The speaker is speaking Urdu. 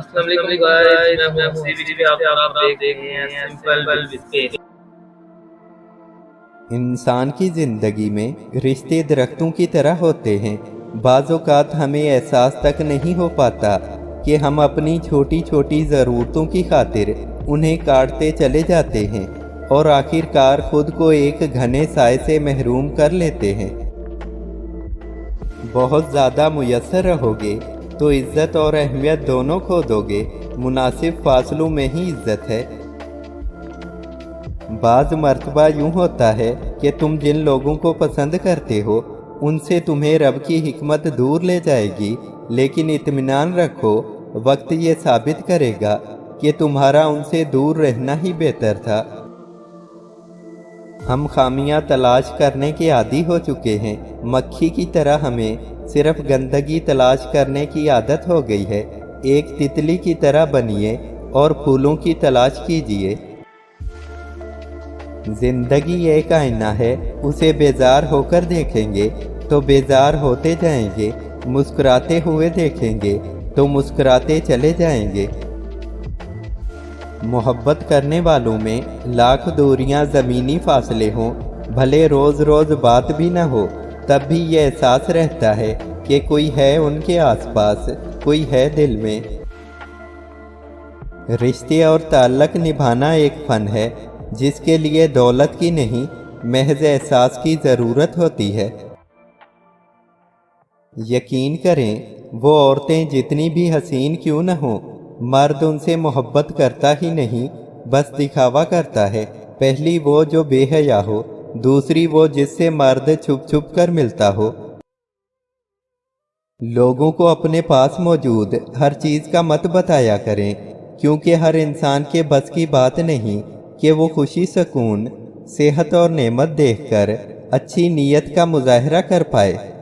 السلام علیکم گائز، میں ہوں سی وی آپ دیکھ رہے ہیں سمپل وسپیری۔ انسان کی زندگی میں رشتے درختوں کی طرح ہوتے ہیں۔ بعض اوقات ہمیں احساس تک نہیں ہو پاتا کہ ہم اپنی چھوٹی چھوٹی ضرورتوں کی خاطر انہیں کاٹتے چلے جاتے ہیں اور آخر کار خود کو ایک گھنے سائے سے محروم کر لیتے ہیں۔ بہت زیادہ میسر رہو گے تو عزت اور اہمیت دونوں کھو دو گے۔ مناسب فاصلوں میں ہی عزت ہے۔ بعض مرتبہ یوں ہوتا ہے کہ تم جن لوگوں کو پسند کرتے ہو ان سے تمہیں رب کی حکمت دور لے جائے گی، لیکن اطمینان رکھو، وقت یہ ثابت کرے گا کہ تمہارا ان سے دور رہنا ہی بہتر تھا۔ ہم خامیاں تلاش کرنے کے عادی ہو چکے ہیں۔ مکھی کی طرح ہمیں صرف گندگی تلاش کرنے کی عادت ہو گئی ہے۔ ایک تتلی کی طرح بنیے اور پھولوں کی تلاش کیجیے۔ زندگی ایک آئینہ ہے، اسے بیزار ہو کر دیکھیں گے تو بیزار ہوتے جائیں گے، مسکراتے ہوئے دیکھیں گے تو مسکراتے چلے جائیں گے۔ محبت کرنے والوں میں لاکھ دوریاں زمینی فاصلے ہوں، بھلے روز روز بات بھی نہ ہو، تب بھی یہ احساس رہتا ہے کہ کوئی ہے ان کے آس پاس، کوئی ہے دل میں۔ رشتے اور تعلق نبھانا ایک فن ہے جس کے لیے دولت کی نہیں، محض احساس کی ضرورت ہوتی ہے۔ یقین کریں، وہ عورتیں جتنی بھی حسین کیوں نہ ہوں، مرد ان سے محبت کرتا ہی نہیں، بس دکھاوا کرتا ہے۔ پہلی وہ جو بے حیا ہو، دوسری وہ جس سے مرد چھپ چھپ کر ملتا ہو۔ لوگوں کو اپنے پاس موجود ہر چیز کا مت بتایا کریں، کیونکہ ہر انسان کے بس کی بات نہیں کہ وہ خوشی، سکون، صحت اور نعمت دیکھ کر اچھی نیت کا مظاہرہ کر پائے۔